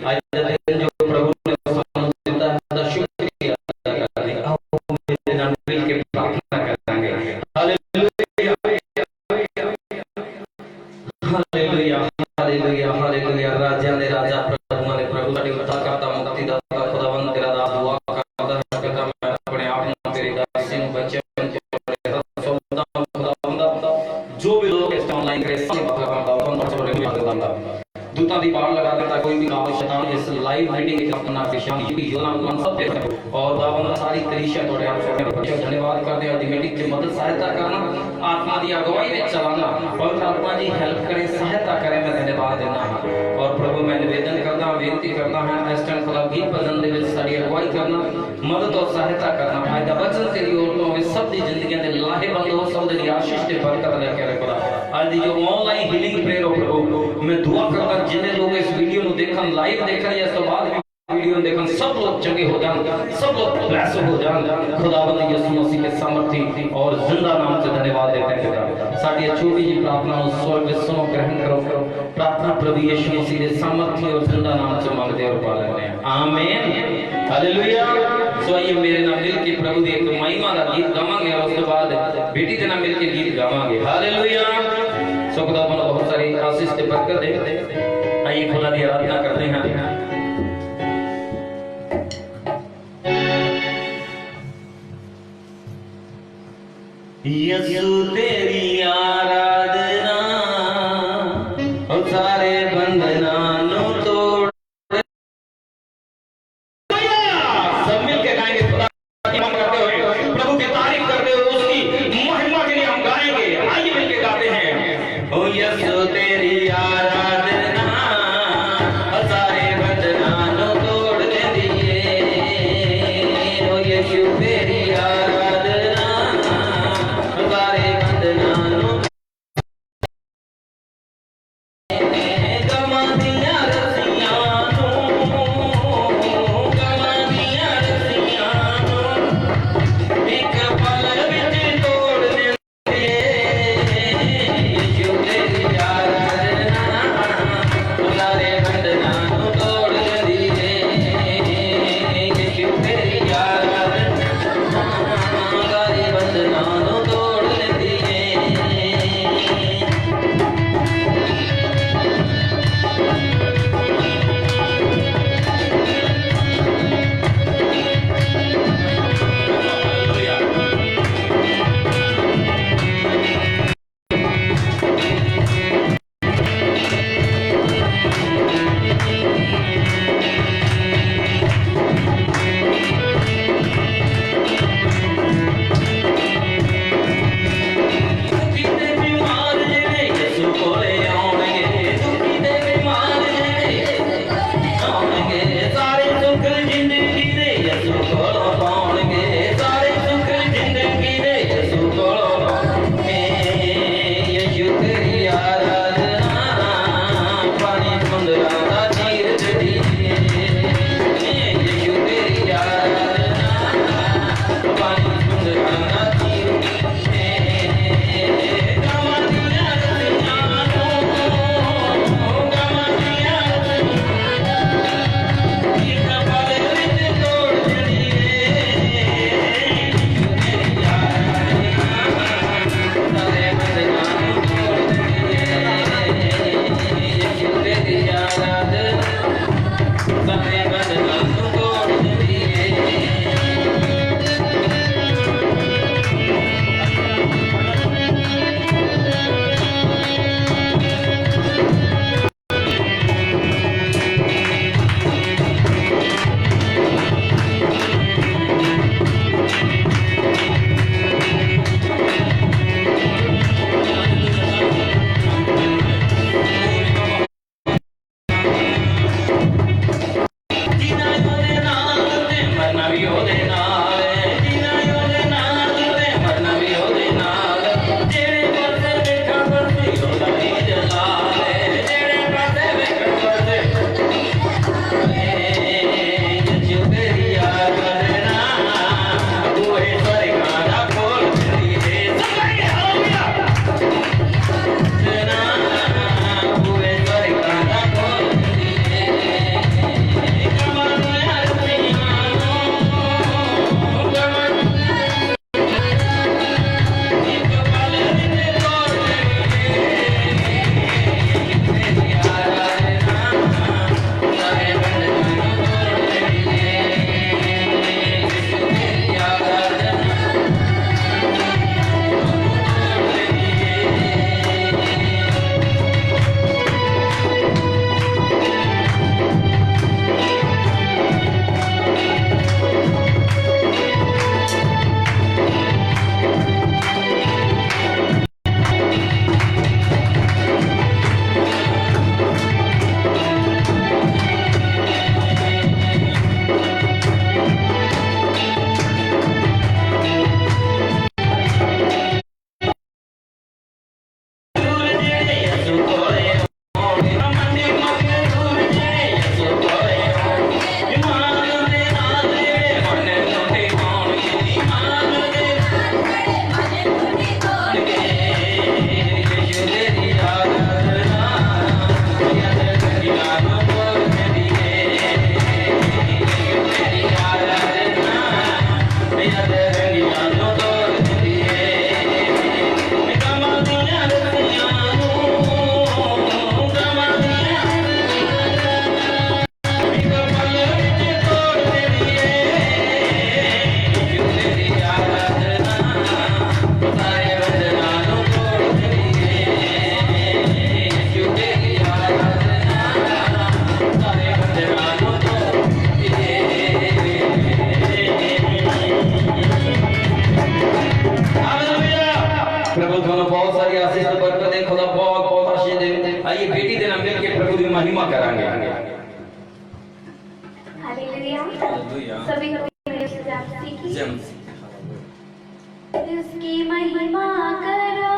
आज का दिन जो प्रभु ने सानू दिता है दा शुक्रिया अदा करते हैं। आओ मेरे नाल मिल के प्रार्थना करेंगे। Hallelujah hallelujah hallelujah hallelujah. राजा ने राजा प्रभु ने प्रभु साडी उद्धार करता मुक्तिदाता खुदावंद तेरा दास दुआ करदा है पिता मैं अपने आप ਨੂੰ तेरे दास ਨੂੰ बच्चों जो भी लोग इस ऑनलाइन करे सब दूता दी बाढ़ लगा देता कोई भी काम शैतान इस लाइव मीटिंग के अपना पेशानी वीडियो ना मन सब देख और दावन सारी कलीसिया तोड़े आप सब धन्यवाद करते हैं। मीटिंग की मदद सहायता करना आत्मा की अगुवाई में चलाना पवित्र आत्मा जी हेल्प करे सहायता करे मैं धन्यवाद देना और प्रभु मैं निवेदन करना बेनती करना है वेस्टर्न क्लब गीत भजन दे विच साडी अगुवाई करना मदद और सहायता करना फायदा बचन तेरी औरतों में सब दी जिंदगी दे लाहेबंद हो सब दी आशीष ते बरकत लेके रखो। आज दी जो ऑनलाइन हीलिंग प्रेयर हो प्रभु मैं दुआ करता जिन्हें लोग इस वीडियो नु देखन लाइव देखन या तो बाद वीडियो देखन सब लोग चंगे हो जान सब लोग ब्लेस हो जान खुदावंद यीशु मसीह के सामर्थी और जिंदा नाम से धन्यवाद देते हैं। साडी छोटी जी प्रार्थना स्वर्ग सुनो ग्रहण करो प्रार्थना प्रभु यीशु मसीह के सामर्थी और जिंदा नाम से मांगते और पा लेते हैं आमीन हालेलुया। सो आइए मेरे नाम मिल के प्रभु की एक महिमा का गीत गावांगे और उसके बाद बेटी के नाम मिल के गीत गावांगे हालेलुया। सो खुदा मन बहुत सारी आशीष से बरकत दे। आइए खुदा की आराधना करते हैं। यीशु तेरी आराधना और सारे बंधना नु तोड़ सब मिलके गाएंगे खुदा की महिमा करते हुए प्रभु की तारीफ करते हुए उसकी महिमा के लिए हम गाएंगे। आइए मिलके गाते हैं ओ यीशु तेरी आराधना और सारे बंधना नु तोड़ दे दिए ओ यीशु तेरी आराधना सारे बंधना हालेलुया। सभी को मेरे से आप सीखिए। जय इसकी महिमा करो,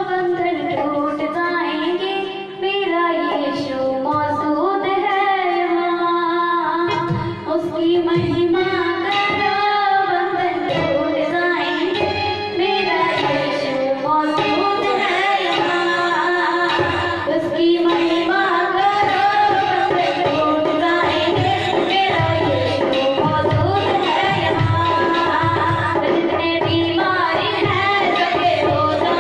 बंधन टूट जाएंगे, मेरा यीशु मौजूद है यहाँ। उसकी महिमा करो, बंधन टूट जाएंगे, मेरा यीशु मौजूद है यहाँ। उसकी महिमा करो, बंधन टूट जाएंगे, मेरा यीशु मौजूद है यहाँ। जितने बीमारी है सबके हो जाएंगे,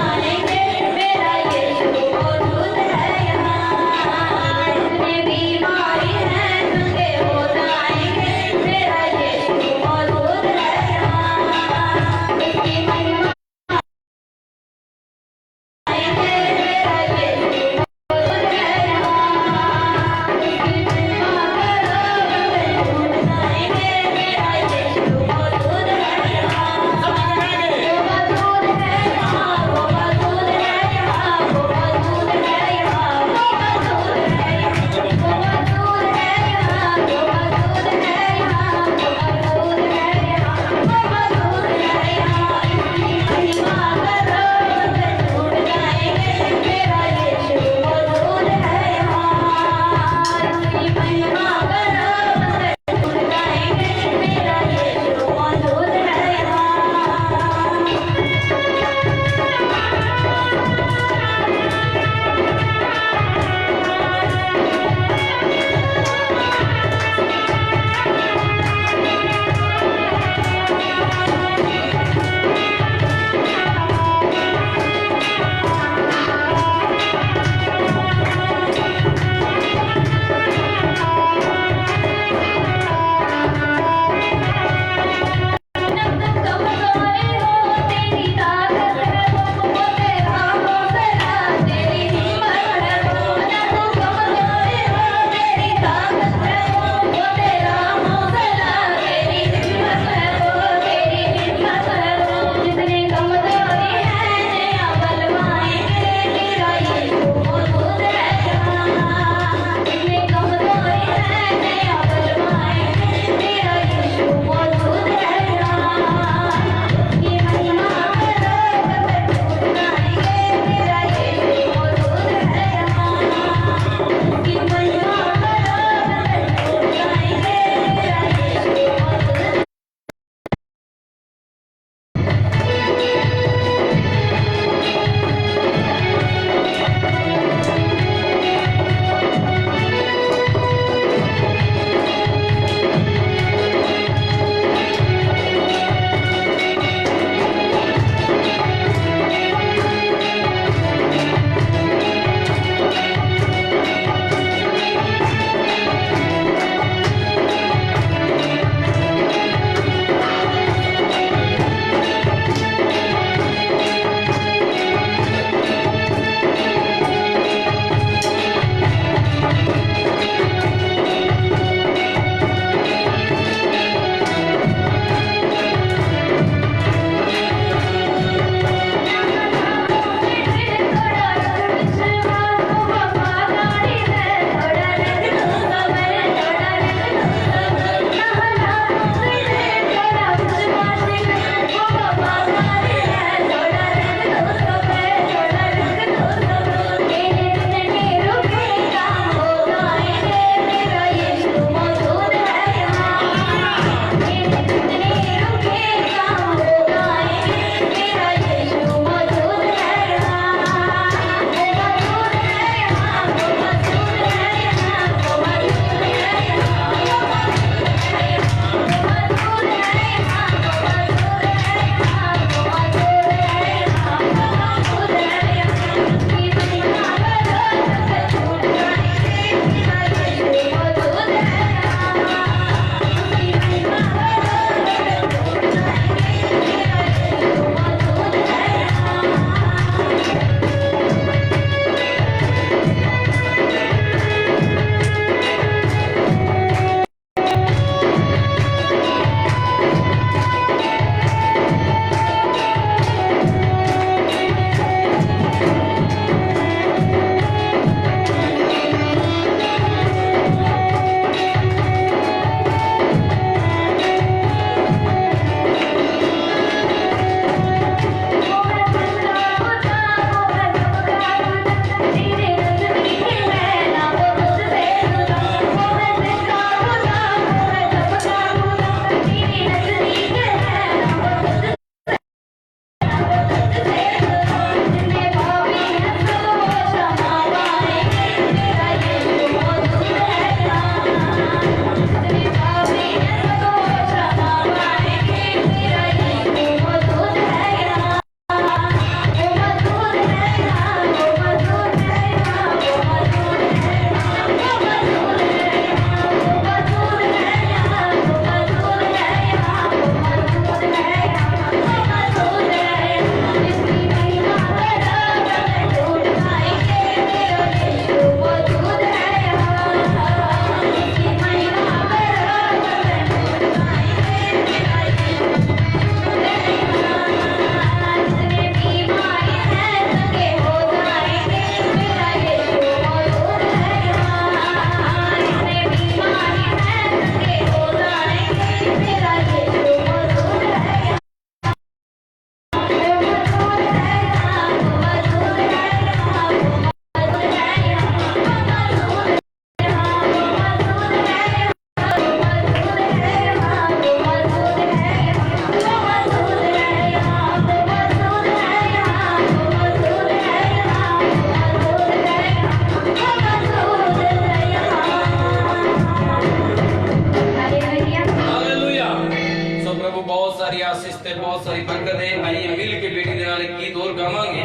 वास्ते बहुत सारी बरकत है। आई मिल के बेटी दे नाल गीत और गावांगे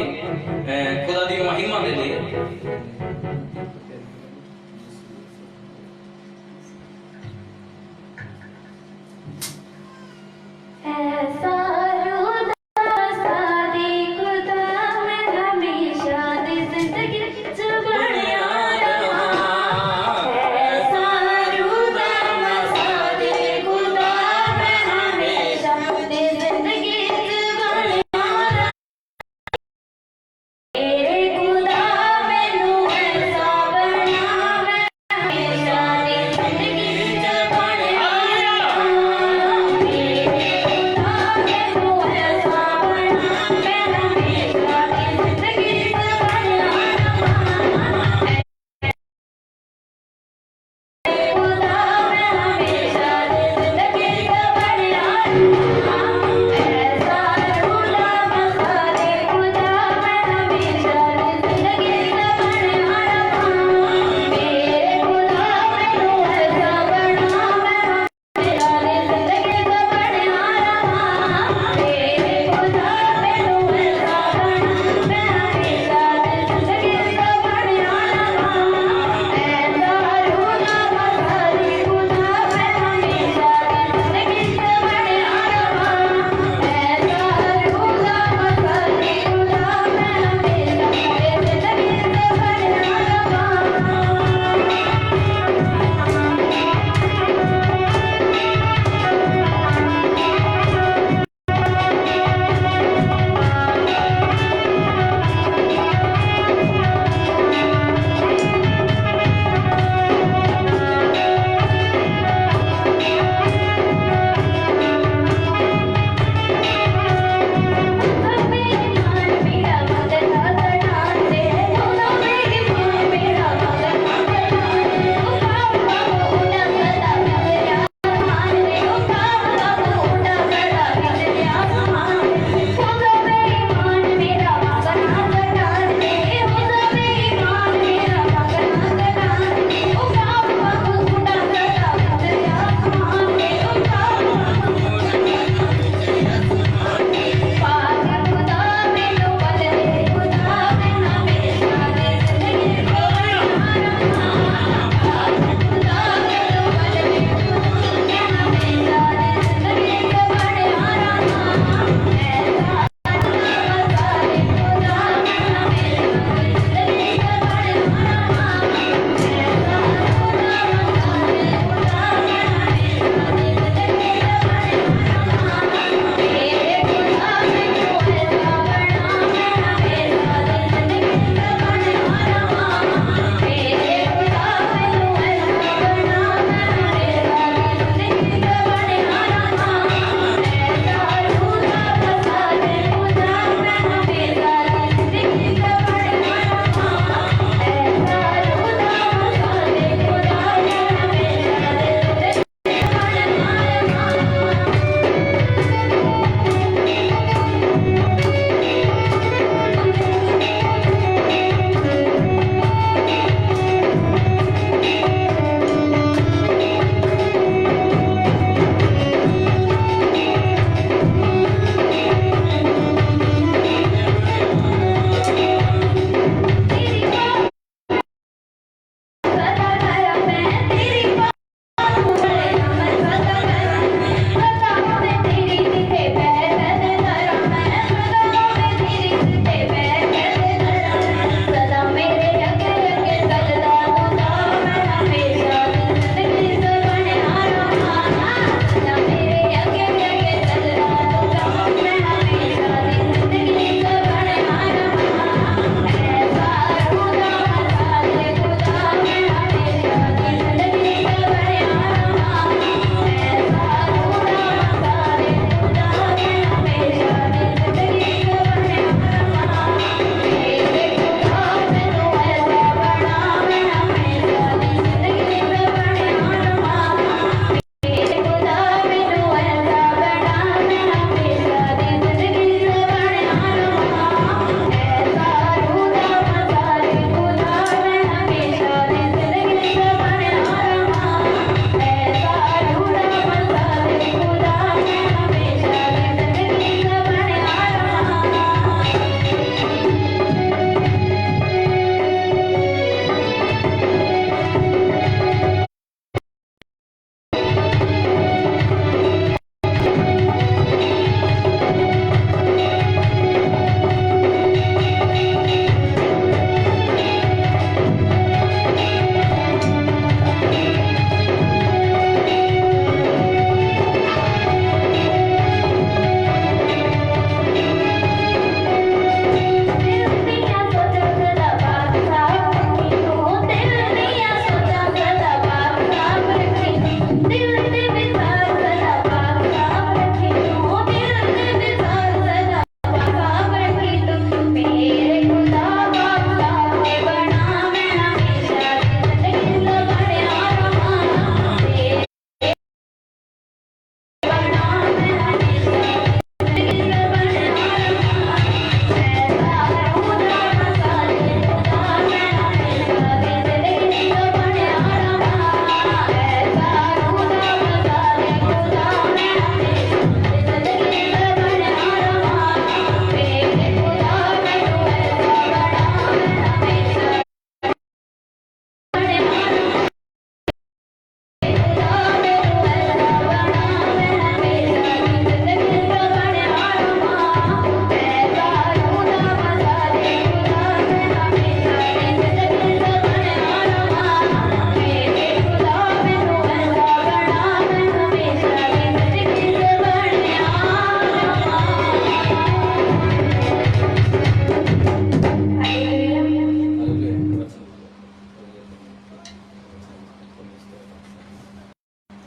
खुदा दी महिमा दे लिए। ऐसा रुदा दे खुदा मैं हमेशा दी जिंदगी च बनिया रहां। ऐसा रुदा दे खुदा मैं हमेशा दी जिंदगी च बनिया रहां। तेरे खुदा मैं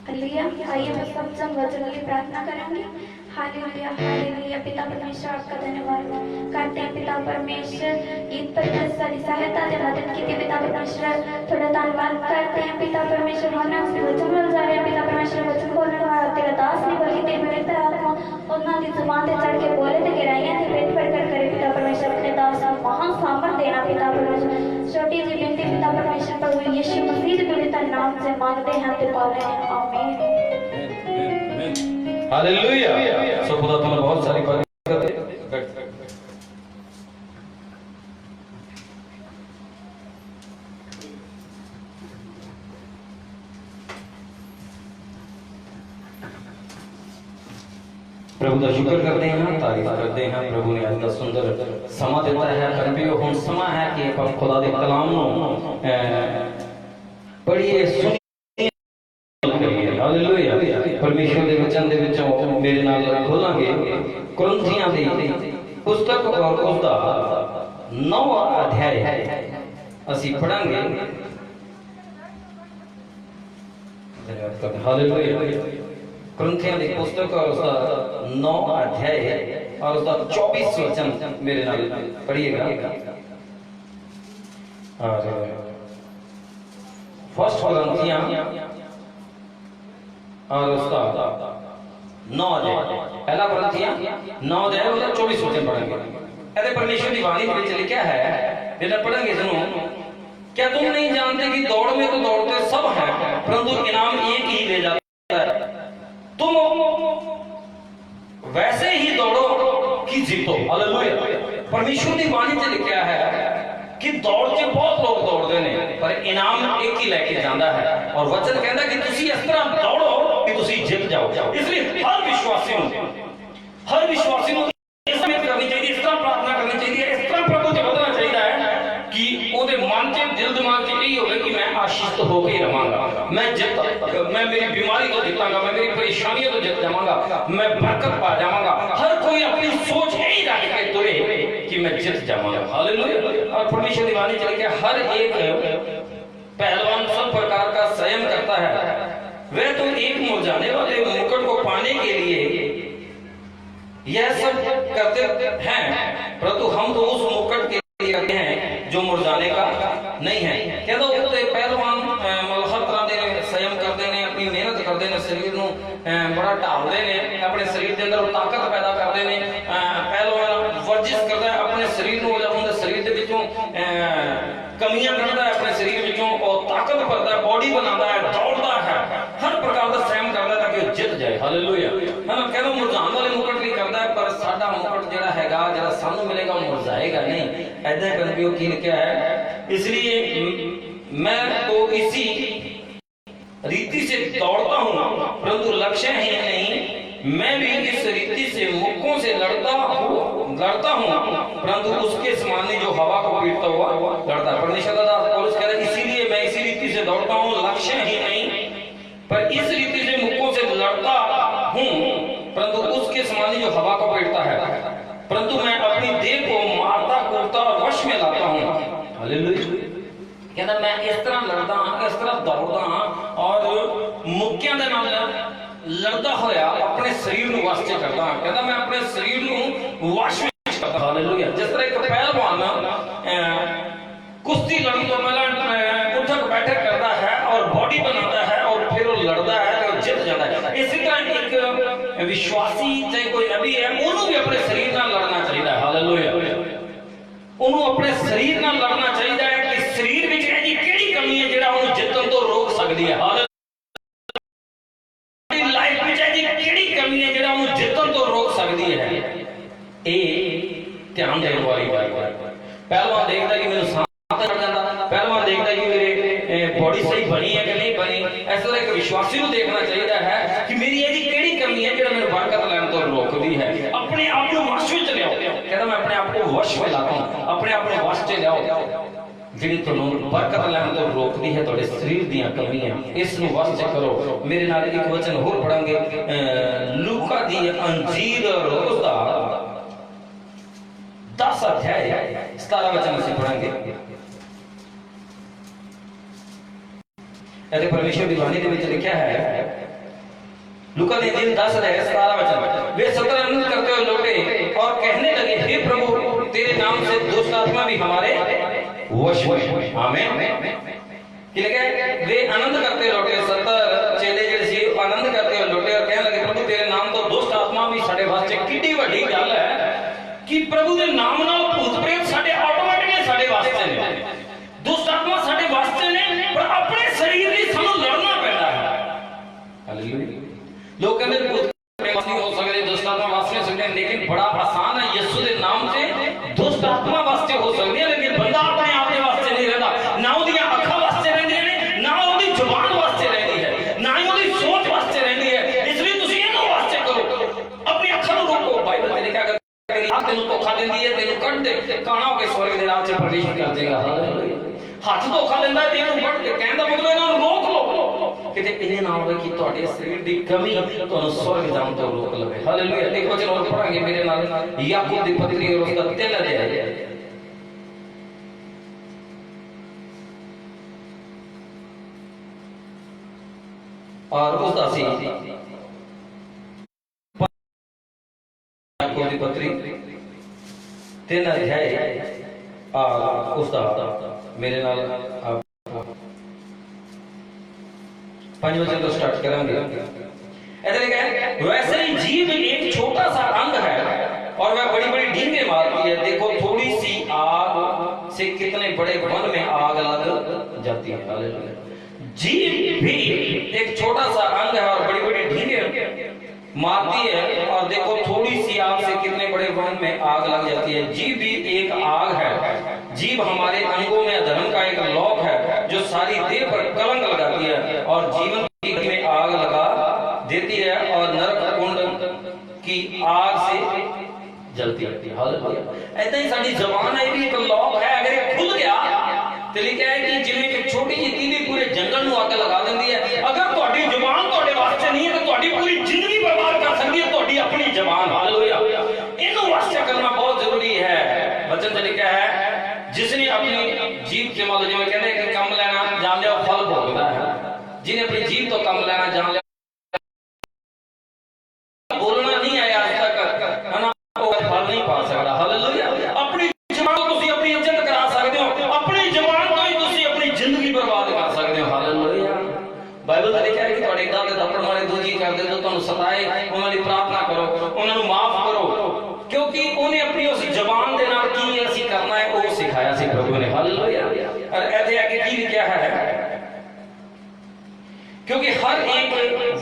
हालेलुया। आइए मैं सब जन वचन के लिए प्रार्थना करेंगे। Hallelujah hallelujah. पिता परमेश्वर आपका धन्यवाद करते हैं पिता परमेश्वर, ईद पर सारी सहायता दे मदद की थी पिता परमेश्वर, थोड़ा धन्यवाद करते हैं पिता परमेश्वर। हमने उसके वचन मिल जा रहे हैं पिता परमेश्वर, वचन बोलने वाला तेरा दास नहीं बल्कि तेरी पवित्र आत्मा उन्होंने दी जुबान से चढ़ के बोले थे गहराइयां थी पेट पर कर करे पिता परमेश्वर। अपने दास को महान सामर्थ देना पिता परमेश्वर। छोटी सी बिनती पिता परमेश्वर प्रभु यीशु मसीह के पवित्र नाम से मांगते हैं तो पा रहे हैं, आमीन। हालेलुया। सो खुदा तुम्हें बहुत सारी बातें प्रभु का शुक्र करते हैं, तारीफ करते हैं। प्रभु ने आज का सुंदर समा दिता है। करबियो हुण समा है कि आप खुदा दे कलाम ਨੂੰ ਪੜ੍ਹੀਏ ਸੁਣੀਏ। ਹਾਲੇਲੂਇਆ। ਪਰਮੇਸ਼ਰ ਦੇ ਵਚਨ ਦੇ ਵਿੱਚੋਂ ਮੇਰੇ ਨਾਲ ਖੋਲਾਂਗੇ ਕੁਰਿੰਥੀਆਂ ਦੀ ਪੁਸਤਕ ਔਰ ਉਸਦਾ 9ਵਾਂ ਅਧਿਆਇ ਅਸੀਂ ਪੜਾਂਗੇ। हालेलुया। कुरिन्थियों की पुस्तक और उसका 9 अध्याय है और उसका 24 वचन मेरे नाल पढ़िएगा। और फर्स्ट कुरिन्थियों और उसका 9 अध्याय, पहला कुरिन्थियों 9 अध्याय उसका 24 वचन पढ़ेंगे। ऐसे परमेश्वर की वाणी में लिखा है, बेटा पढ़ेंगे सुनो। क्या तुम नहीं जानते कि दौड़ में तो दौड़ते सब हैं परंतु इनाम एक ही ले जाता है। तुम वैसे ही दौड़ो कि जीतो। हालेलुया। परमेश्वर की वाणी में लिखा है कि दौड़ के बहुत लोग दौड़ते हैं पर इनाम एक ही लेके जाता है। और वचन कहता है कि तुसी इस तरह दौड़ो कि तुसी जीत जाओ। इसलिए हर विश्वासी को करनी चाहिए, इस तरह प्रार्थना करनी चाहिए, इस तरह प्रभु से बदलना चाहिए कि ਉਹਦੇ ਮਨ 'ਚ ਦਿਲ ਦਿਮਾਗ 'ਚ ਇਹ ਹੋਵੇ ਕਿ ਮੈਂ ਆਸ਼ੀਸ਼ਿਤ ਹੋ ਕੇ ਰਵਾਂਗਾ, मैं मेरी बीमारी को जीतांगा, मैं मेरी परेशानियों को जीत जाऊंगा, मैं बरकत पा जाऊंगा। हर कोई अपनी सोच यही रख के तुरे कि मैं जीत जाऊंगा। हालेलुया। और परमेश्वर की वाणी चल के हर एक पहलवान सब प्रकार का संयम करता है। वह तो एक मुरझाने वाले मुकुट को पाने के लिए यह सब करते हैं परंतु हम तो उस मुकुट के लिए करते हैं जो मुरझाने का नहीं है। कहता उत्ते पहलवान हर तरह के संयम करते हैं, अपनी मेहनत करते हैं, शरीर को बड़ा ढालते हैं, अपने शरीर के अंदर ताकत पैदा करते हैं। पहलवान वर्जिश करता है अपने शरीर को, उनके शरीर के विचों कमियां कढ़ता है, अपने शरीर विचों और ताकत भरता है, बॉडी बनाता है, दौड़ता है, हर प्रकार का संयम करता है ताकि जीत जाए। हालेलुया। है ना। कहता मुरझाने वाले मुकुट नहीं करता है पर साडा मुकुट जिहड़ा हैगा जिहड़ा सानू मिलेगा मुरझाएगा नहीं। ऐसा करके वो की लिखा है। इसलिए मैं तो इसी रीति से दौड़ता हूँ परंतु लक्ष्य ही नहीं, मैं भी इस रीति से मुक्कों से लड़ता हूँ परंतु उसके समान जो हवा को पीटता हुआ लड़ता है। परमेश्वर का दास पौलुस कह रहा है इसीलिए मैं इसी रीति से दौड़ता हूँ, लक्ष्य ही नहीं पर इस रीति से मुक्कों से लड़ता हूँ परंतु उसके समान जो हवा को पीटता है, परंतु मैं अपनी देह को मारता कूदता और वश में लाता हूँ। हालेलुया। कहता मैं इस तरह लड़दा हां, इस तरह दौड़दा हां और मुक्कियां दे नाल लड़दा होया अपने शरीर ਨੂੰ ਵਸ ਚ ਕਰਦਾ ਹਾਂ। ਕਹਿੰਦਾ मैं अपने शरीर ਨੂੰ ਵਸ਼ ਵਿੱਚ ਕਰਦਾ। हालेलुया। जिस तरह एक पहलवान कुश्ती लड़ने ਤੋਂ ਪਹਿਲਾਂ उठक बैठक करता है और बॉडी बनाता है और फिर वो लड़ता है तो जीत जाता है। इसी तरह एक विश्वासी चाहे कोई नबी है ਉਹਨੂੰ भी अपने शरीर ਨਾਲ लड़ना चाहिए। हालेलुया। ਉਹਨੂੰ अपने शरीर ਨਾਲ लड़ना चाहिए कि शरीर ਵਿੱਚ ਇਹਦੀ ਕਿਹੜੀ ਕਮੀ ਹੈ ਜਿਹੜਾ ਉਹਨੂੰ ਜਿੱਤਣ ਤੋਂ ਰੋਕ ਸਕਦੀ ਹੈ। ਹਾਲੇਲੁਇਆ। ਲਾਈਫ ਵਿੱਚ ਇਹਦੀ ਕਿਹੜੀ ਕਮੀ ਹੈ ਜਿਹੜਾ ਉਹਨੂੰ ਜਿੱਤਣ ਤੋਂ ਰੋਕ ਸਕਦੀ ਹੈ। ਇਹ ਧਿਆਨ ਦੇਣ ਵਾਲੀ ਗੱਲ ਹੈ। ਪਹਿਲਵਾਨ ਦੇਖਦਾ ਕਿ ਮੈਨੂੰ ਸਾਹ ਚੜ ਜਾਂਦਾ, ਪਹਿਲਵਾਨ ਦੇਖਦਾ ਕਿ ਮੇਰੇ ਬੋਡੀ ਸਹੀ ਬਣੀ ਹੈ ਕਿ ਨਹੀਂ ਬਣੀ। ਇਸ ਤਰ੍ਹਾਂ ਇੱਕ ਵਿਸ਼ਵਾਸੀ ਨੂੰ ਦੇਖਣਾ ਚਾਹੀਦਾ ਹੈ ਕਿ ਮੇਰੀ ਇਹਦੀ ਕਿਹੜੀ ਕਮੀ ਹੈ ਜਿਹੜਾ ਮੈਨੂੰ ਬਰਕਤ ਲੈਣ ਤੋਂ ਰੋਕਦੀ ਹੈ। ਆਪਣੇ ਆਪ ਨੂੰ ਵਸ਼ ਵਿੱਚ ਲਿਆਓ। ਕਹਿੰਦਾ मैं अपने आप को वश में लाता हूं, अपने आप को वश च लियाओ ਜਿਹੜੀ ਤੁਹਾਨੂੰ ਬਰਕਤ ਲੈਣ ਤੋਂ ਰੋਕਦੀ ਹੈ, ਤੁਹਾਡੇ ਸਰੀਰ ਦੀਆਂ ਕਮੀਆਂ, ਇਸ ਨੂੰ ਵਸ਼ ਚ ਕਰੋ। ਮੇਰੇ ਨਾਲ ਇੱਕ ਵਚਨ ਹੋਰ ਪੜਾਂਗੇ ਲੂਕਾ ਦੀ ਅੰਜੀਲ ਰੋਜ਼ ਦਾ 10 ਅਧਿਆਇ 17 ਵਚਨ ਅਸੀਂ ਪੜਾਂਗੇ। ਇਹਦੇ ਪਰਮੇਸ਼ਰ ਦੀ ਬਾਣੀ ਦੇ ਵਿੱਚ ਲਿਖਿਆ ਹੈ लूका ने दिन 10 है 17 वचन, वे सतर आनंद करते हुए लौटे और कहने लगे, हे प्रभु तेरे नाम से दुष्ट आत्मा भी हमारे वश में। आमीन। कि लगे वे आनंद करते लौटे, 70 चेले जैसे आनंद करते हुए लौटे और कहने लगे, प्रभु तेरे नाम तो दुष्ट आत्मा भी साडे वास्ते किड्डी वड्डी गल है कि प्रभु दे नाम नाल भूत प्रेत साडे ऑटोमेटिकली साडे वास्ते ने, दुष्ट आत्मा साडे वास्ते ने, पर अपने शरीर दी सानू लड़ना पैंदा है। हालेलुया। लोग कहते भूत प्रेत नहीं हो सकते, दुष्ट आत्मा वास्ते हो सकते, लेकिन बड़ा आसान है, यीशु दे नाम से दुष्ट आत्मा वास्ते हो सकती है, लेकिन बंदा अपने आप दे वास्ते नहीं रहता। ना उदियां अखां वास्ते रहंदी ने, ना उदी जुबान वास्ते रहंदी है, ना ही उदी सोच वास्ते रहंदी है। इसलिए तुसीं इन्हां वास्ते करो, अपनी अखां नूं रोको। बाइबल ने लिखा है आंख तेनू धोखा देंदी है, तेनू कट दे, काना हो के स्वर्ग दे राज च प्रवेश कर देगा। हालेलुया। हाथ धोखा देंदा है, तेनू कट के, कहण दा मतलब इन्हां नूं रोक लो किते इन्हें ना होवे कि तुहाडे शरीर दी कमी तुहानू स्वर्ग जाण तो रोक लवे। हालेलुया। एक वचन और पढ़ांगे मेरे नाल, याकूब दी पत्री और उसका 3 अध्याय और उसका सी याकूब दी पत्री 3 अध्याय और उसका मेरे नाल आप 5 वचन तो स्टार्ट करेंगे। ऐसे लिखा, वैसे ही जीव एक छोटा सा अंग है और वह बड़ी बड़ी डींगे मारती है। देखो थोड़ी सी आग से कितने बड़े वन में आग लग जाती है। हालेलुया। जीव भी एक छोटा सा अंग है और बड़ी बड़ी डींगे मारती है, और देखो थोड़ी सी आग से कितने बड़े वन में आग लग जाती है। जीव भी एक आग है। जीव हमारे अंगों में अधर्म का एक लौक है जो सारी देह पर कलंक लगाती है और जीवन में आग लगा देती है और नरक कुंड की आग से जलती रहती है। हालेलुया। ऐसा ही साडी जबान है भी एक लौक है, अगर ये खुल गया तो लिखा है कि जिवें एक छोटी जी तीली पूरे जंगल ਨੂੰ आग लगा देती है। अगर ਤੁਹਾਡੀ ਜ਼ੁਬਾਨ ਤੁਹਾਡੇ ਵਾਸਤੇ नहीं है तो ਤੁਹਾਡੀ पूरी जिंदगी बर्बाद कर सकती है ਤੁਹਾਡੀ अपनी ਜ਼ੁਬਾन। हालेलुया। ਇਹਨੂੰ वास्ते करना बहुत जरूरी है। वचन में लिखा है, जिसने अपनी जीभ के मतलब जिवें कहते हैं कि कम लेना जान लिया फल भोगदा है, जिन्हें अपनी जीभ तो कम लेना जान लिया, बोलना नहीं आया आज तक है ना, वो फल नहीं पा सकता। हालेलुया। अपनी जुबान को तुसी अपनी इज्जत करा सकते हो, अपनी जुबान तो ही तुसी अपनी जिंदगी बर्बाद कर सकते हो। हालेलुया। बाइबल में लिखा है कि ਤੁਹਾਡੇ ਦਾਦੇ ਦਾ ਪਰਮਾਣੇ ਦੂਜੀ ਕਰਦੇ ਜੋ ਤੁਹਾਨੂੰ ਸਤਾਏ ਉਹਨਾਂ ਦੀ ਪ੍ਰਾਰਥਨਾ ਕਰੋ, ਉਹਨਾਂ ਨੂੰ ਮਾਫ ਕਰੋ, क्योंकि ਉਹਨੇ ਆਪਣੀ ਉਸ ਜ਼ਬਾਨ ਦੇ ਨਾਲ ਕੀ ਅਸੀਂ ਕਰਨਾ ਹੈ ਉਹ ਸਿਖਾਇਆ ਸੀ ਪ੍ਰਭੂ ਨੇ। ਹਾलेलुया। और ऐसे आगे की लिखा है, क्योंकि हर एक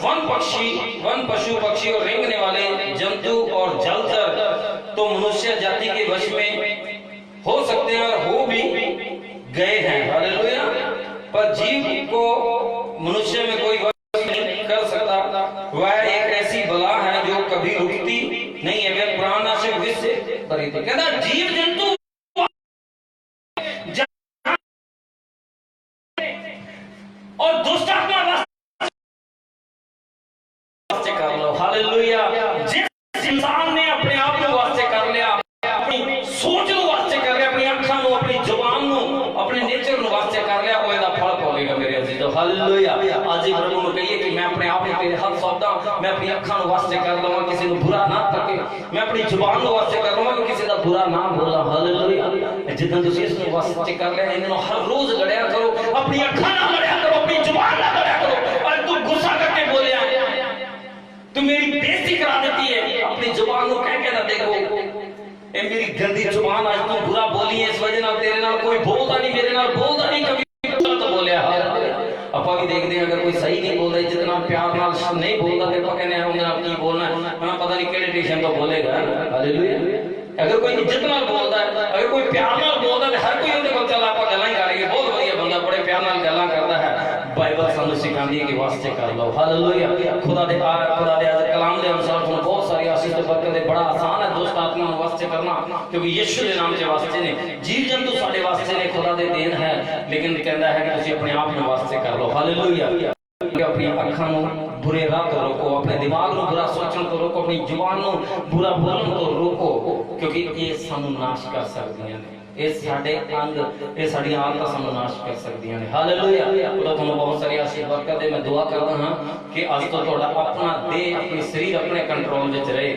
वन पशु पक्षी और रेंगने वाले जंतु और जलचर तो मनुष्य जाति के वश में हो सकते हैं और हो भी गए हैं। हालेलुया। पर जीव को मनुष्य में कोई वश नहीं कर सकता। वह एक ऐसी बला है जो कभी रुकती नहीं है, वह प्राणनाशक विष से भरी थी। कहता जीव जंतु और दुष्ट आत्मा वास्ते कर लो। हालेलुया। जिस इंसान ने अपने आप को वास्ते कर लिया, अपनी सोच को वास्ते कर लिया, अपनी अखां को, अपनी जुबान को, अपने नेचर को वास्ते कर लिया, वो ਇਹਦਾ फल पावेगा मेरे अजीजों। हालेलुया। आज ही प्रभु ਨੂੰ कहिए कि मैं अपने आप को तेरे हाथ सौंपदा, मैं अपनी अखां को वास्ते कर लवां, किसी को बुरा ना तके, मैं अपनी जुबान को वास्ते कर लवां कि किसी का बुरा ना बोला। हालेलुया। जिद्दां तुसीं इस ਨੂੰ वास्ते कर लिया, ਇਹਨਾਂ ਨੂੰ हर रोज लड़िया करो, अपनी अखां ਨਾਲ लड़िया करो, अपनी जुबान ਨਾਲ लड़िया करो। और तू गुस्सा करके बोलिया, तू मेरी बेइज्जती करा देती है, अपनी जुबान को कह के ना देखो ए मेरी गंदी जुबान आज तू बुरा बोली है, इस वजह नाल तेरे नाल कोई बोलदा नहीं, मेरे नाल बोलदा नहीं, क्योंकि तो बोलिया। ਆਪਾਂ भी देखते हैं अगर कोई सही नहीं बोलता, जितना प्यार नाल नहीं बोलता तो ਆਪਾਂ कहने उन्हें आप की बोलना है, मैं पता नहीं केड़े टेंशन तो बोलेगा। हालेलुया। अगर कोई इज्जत नाल बोलता है, अगर कोई प्यार नाल बोलता है, हर कोई उनके को चल आप गल्लां ही करेंगे, बहुत बढ़िया बंदा बड़े प्यार नाल गल्लां करता है। बाइबल सानू सिखांदी है कि वास्ते कर लो। हालेलुया। खुदा दे कलाम दे अनुसार ਤੁਹਾਨੂੰ बहुत सारी आशीष ते बरकत है। बड़ा आसान है दुष्ट आत्मा ਨੂੰ वास्ते करना, क्योंकि यीशु ਦੇ ਨਾਮ 'ਚ वास्ते ने। जीव जंतु ਸਾਡੇ वास्ते ने, खुदा दे देन है, लेकिन कहता है कि ਤੁਸੀਂ अपने आप ਨੂੰ वास्ते कर लो। हालेलुया। अपनी अखां ਨੂੰ बुरे राह तो रोको, अपने दिमाग ਨੂੰ बुरा सोचਣ ਤੋਂ रोको, अपनी जुबान ਨੂੰ बुरा बोलਣ ਤੋਂ रोको, क्योंकि ये सानू नाश कर सकदियां ने। ਇਹ ਸਾਡੇ ਅੰਗ, ਇਹ ਸਾਡੀਆਂ ਆਦਤਾਂ ਸਾਨੂੰ ਨਾਸ਼ ਕਰ ਸਕਦੀਆਂ ਨੇ। ਹਾਲੇਲੂਇਆ। ਉਹਦਾ ਤੁਹਾਨੂੰ ਬਹੁਤ ਸਾਰੀ ਆਸ਼ੀਰਵਾਦ ਕਰਦੇ। ਮੈਂ ਦੁਆ ਕਰਦਾ ਹਾਂ ਕਿ ਅੱਜ ਤੋਂ ਤੁਹਾਡਾ ਆਪਣਾ ਦੇਹ, ਆਪਣੀ ਸਰੀਰ ਆਪਣੇ ਕੰਟਰੋਲ ਵਿੱਚ ਰਹੇ।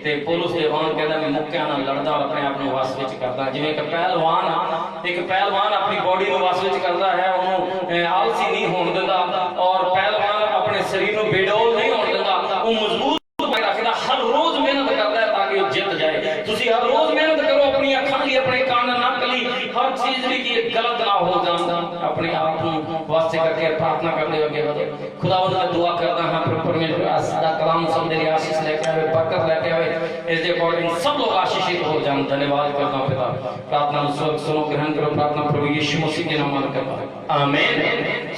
ਤੇ ਪੌਲੁਸ ਦੇ ਵਾਂਗ ਕਹਿੰਦਾ ਮੈਂ ਮੁੱਕਿਆਂ ਨਾਲ ਲੜਦਾ ਔਰ ਆਪਣੇ ਆਪ ਨੂੰ ਵਸ ਵਿੱਚ ਕਰਦਾ। ਜਿਵੇਂ ਇੱਕ ਪਹਿਲਵਾਨ ਆਪਣੀ ਬੋਡੀ ਨੂੰ ਵਸ ਵਿੱਚ ਕਰਦਾ ਹੈ, ਉਹਨੂੰ ਆਲਸੀ ਨਹੀਂ ਹੋਣ ਦਿੰਦਾ, ਔਰ ਪਹਿਲਵਾਨ ਆਪਣੇ ਸਰੀਰ ਨੂੰ ਬੇਡੋਲ ਨਹੀਂ ਹੋਣ ਦਿੰਦਾ, ਉਹ ਮਜ਼ਬੂਤ ਰੱਖਦਾ, ਹਰ ਰੋਜ਼ ਮਿਹਨਤ ਕਰਦਾ ਹੈ ਤਾਂ ਕਿ ਉਹ ਜਿੱਤ ਜਾਏ। ਤੁਸੀਂ ਹਰ ਰੋਜ਼ ਮਿਹਨਤ ਕਰੋ, ਆਪਣੀ ਅੱਖਾਂ ਲਈ, ਆਪਣੇ ਕੰਨ, ਨੱਕ ਲਈ, हर चीज भी कि गलत ना हो जाना, अपने आप को वास्ते करके प्रार्थना करने लगे बढ़ो। खुदावंद मैं दुआ करता हां परमेश्वर सदा कलाम सब मेरी आशीष लेके आवे, बरकत लेके आवे, इस दे अकॉर्डिंग सब लोग आशीषित हो जाएं। धन्यवाद करता हूं पिता, प्रार्थना स्वर्ग सुनो, ग्रहण करो प्रार्थना प्रभु यीशु मसीह के नाम में करता हूं, आमीन।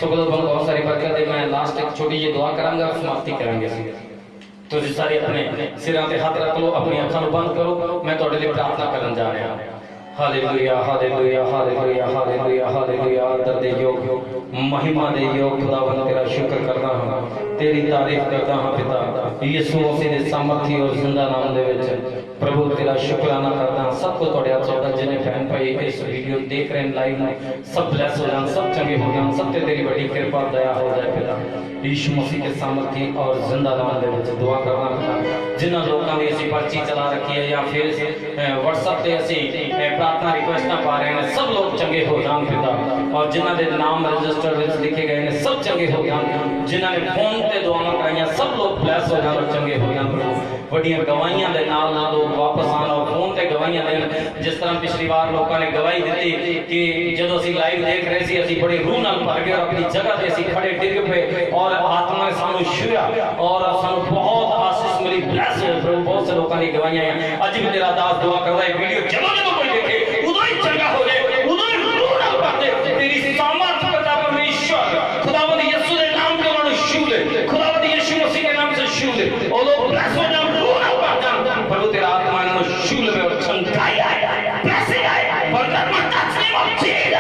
सो बहुत सारी बरकत है। मैं लास्ट एक छोटी सी दुआ करांगा, समाप्ति करेंगे। तो जी सारे अपने सिरां ते हाथ रख लो, अपनी अखां नूं बंद करो, मैं तुहाडे लिए प्रार्थना करन जा रहा हूं। Hallelujah hallelujah hallelujah hallelujah hallelujah. आदर दे योग, महिमा दे योग खुदावंद, तेरा शुक्र करता हां, तेरी तारीफ करता हां पिता, यीशु मसीह दे सामर्थी और जिंदा नाम दे विच प्रभु तेरा शुक्राना करता हां। सब को तुहाडे चौदा जिन्हें बहन भाई इस वीडियो देख रहे हैं लाइव में, सब ब्लेस हो जान, सब चंगे हो जान, सब ते तेरी बड़ी कृपा दया हो जाए पिता, यीशु मसीह के सामर्थी और जिंदा नाम दे विच दुआ करना पिता। जिन्हां लोकां दी असीं पर्ची चला रखी है या फिर व्हाट्सएप ते असीं प्रार्थना रिक्वेस्ट पा रहे हैं, सब लोग चंगे हो जान पिता, और जिन्हां दे नाम रजिस्टर विच लिखे गए हैं सब चंगे हो जान, जिन्हां ने फोन ते दुआवां कराईयां सब लोग ब्लेस हो जान और चंगे हो जान प्रभु। वड्डियां गवाहियां दे नाल लोग वापस आन और फोन ते गवाहियां देन। जिस तरह पिछली बार लोगों ने गवाही दी कि जदों असीं लाइव देख रहे सी, असीं बड़े रूह नाल भर गए और अपनी जगह ते असीं खड़े डिग पे और आत्मा ने सानू छुआ और सानू बहुत आशीष मिली, ब्लेस हुए प्रभु। बहुत से लोगों की गवाहियां हैं। अज भी तेरा दास दुआ करदा है, वीडियो जदों कोई देखे उदों ही चंगा हो जाए, उदों ही रूह नाल भर दे। तेरी सामर्थ पिता परमेश्वर खुदावंद यीशु दे नाम के उन्होंने छू ले, खुदावंद यीशु मसीह के नाम से छू ले, और लोग ब्लेस हो जाए, रूह नाल भर जाए प्रभु। तेरा आत्मा ने छू ले और चंगाई आए, ब्लेसिंग आए, बरकत में touch name of Jesus.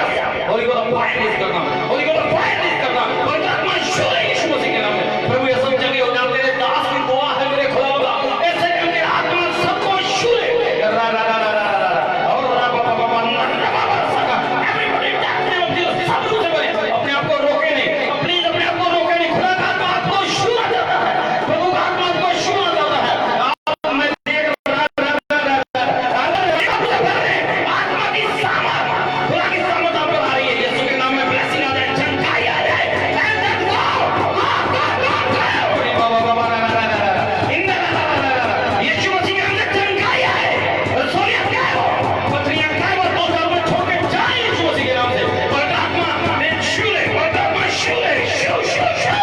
Holi God fire this करना, होली गॉड फायर दिस करना, बरकत में छू ले यीशु मसीह के नाम में प्रभु। ये सब जगह हो जाए, तेरे दास की दुआ है मेरे खुदावंद, ऐसे मेरे आत्मा सबको छू ले। रा रा रा रा रा और रा बाबा बाबा नन्ना बाबा सका everybody touch name of Jesus. सब कुछ है, अपने आप को रोके नहीं, प्लीज अपने आप को रोके नहीं। खुदा का आत्मा आपको छूना चाहता है, प्रभु का आत्मा आपको छूना चाहता है। मैं देख रहा आत्मा की सामर्थ, खुदा की सामर्थ आप पर आ रही है, यीशु के नाम में ब्लेसिंग आ जाए, चंगाई आ जाए, बाबा बाबा यीशु मसीह के नाम से चंगाई आए, रसोलियां गायब हो, पथरियां गायब हो, और छोड़ के जाए यीशु मसीह के नाम से। पवित्र आत्मा ने छू ले, पवित्र आत्मा छू ले, छू छू छू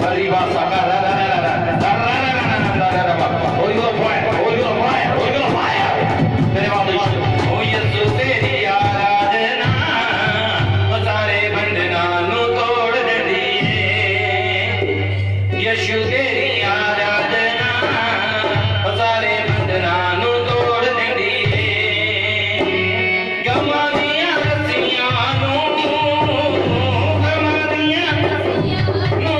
हरी बात साका रा रा रा रा रा रा रा रा। Holi God fire, Holi God fire, Holi God fire. धन्यवाद यीशु। ओ यीशु तेरी आराधना सारे बंधनां नु तोड़ दिए, यीशु तेरी आराधना सारे बंधनां नु तोड़ दिए, गमा दियां रस्सियां नु, गमा दियां रस्सियां नु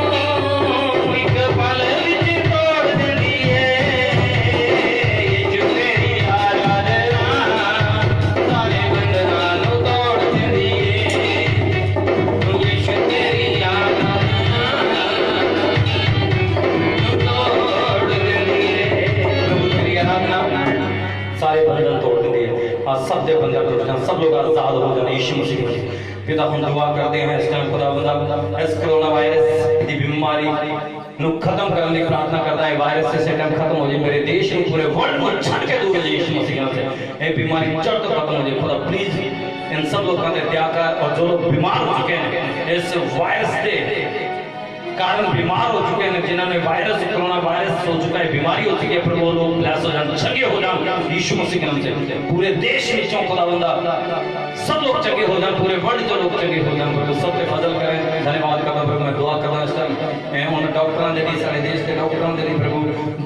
एक पल विच तोड़ दिए, यीशु तेरी आराधना सारे बंधनां नु तोड़ दिए, यीशु तेरी आराधना सारे बंधन तोड़ दिए, आज सब दे बंधन टूट जाए, सब लोग आजाद हो जाए यीशु मसीह के नाम। पिता हम दुआ करते हैं इस टाइम खुदावंद इस कोरोना वायरस की बीमारी नु खत्म करने की प्रार्थना करता है। वायरस से टाइम खत्म हो जाए, मेरे देश में पूरे वर्ल्ड में छट के दूर हो जाए यीशु मसीह के नाम से। ये बीमारी जड़ तो खत्म हो जाए खुदा, प्लीज इन सब लोगों का त्याग कर, और जो लोग बीमार हो चुके हैं इस वायरस से कारण बीमार हो चुके हैं, जिन्होंने वायरस कोरोना वायरस हो चुका है, बीमारी हो चुकी है प्रभु, लोग ब्लेस हो जाए, चंगे हो जाए यीशु मसीह के नाम से। पूरे देश में चौं खुदावंदा सब लोग चंगे हो जाए, पूरे वर्ल्ड के लोग चंगे हो जाए प्रभु, सब पे फजल करें। धन्यवाद करता प्रभु, मैं दुआ करना इस टाइम उन डॉक्टरों के लिए, सारे देश के डॉक्टरों के लिए प्रभु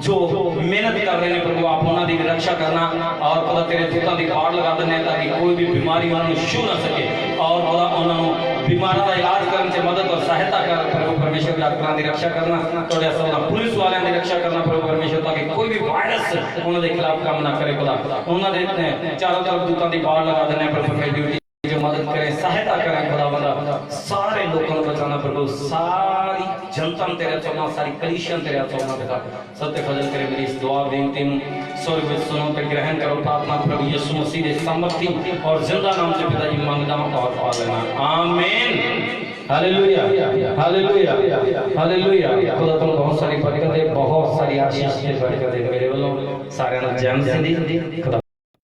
जो मेहनत कर रहे हैं प्रभु, आप उन्होंने भी रक्षा करना, और खुदा तेरे दूतां दी बाड़ लगा देने ताकि कोई भी बीमारी उन्होंने छू ना सके, और खुदा उन्होंने बीमारों का इलाज करने से मदद और सहायता कर प्रभु परमेश्वर। डॉक्टरों की रक्षा करना, थोड़े पुलिस वालों की रक्षा करना प्रभु परमेश्वर, ताकि कोई भी वायरस वायरस उन्होंने खिलाफ काम ना करे खुदा, उन्होंने चारों तरफ दूतों की बाढ़ लगा देने पर ड्यूटी जो मदद करें सहायता करें खुदा बंदा सारे लोगों को बचाना प्रभु, सारी जनता तेरे चौमा, सारी कलीसिया तेरे चौमा पिता सत्य फजल करे मेरी इस दुआ बेनती स्वर्ग में सुनो पे ग्रहण करो प्रार्थना प्रभु यीशु मसीह के सामर्थ्य और जिंदा नाम से पिता जी मांगता हूं और पा लेना आमीन। Hallelujah hallelujah hallelujah. खुदा तुम बहुत सारी बरकत दे, बहुत सारी आशीष दे, बरकत दे मेरे वालों सारे जैन सिंधी खुदा।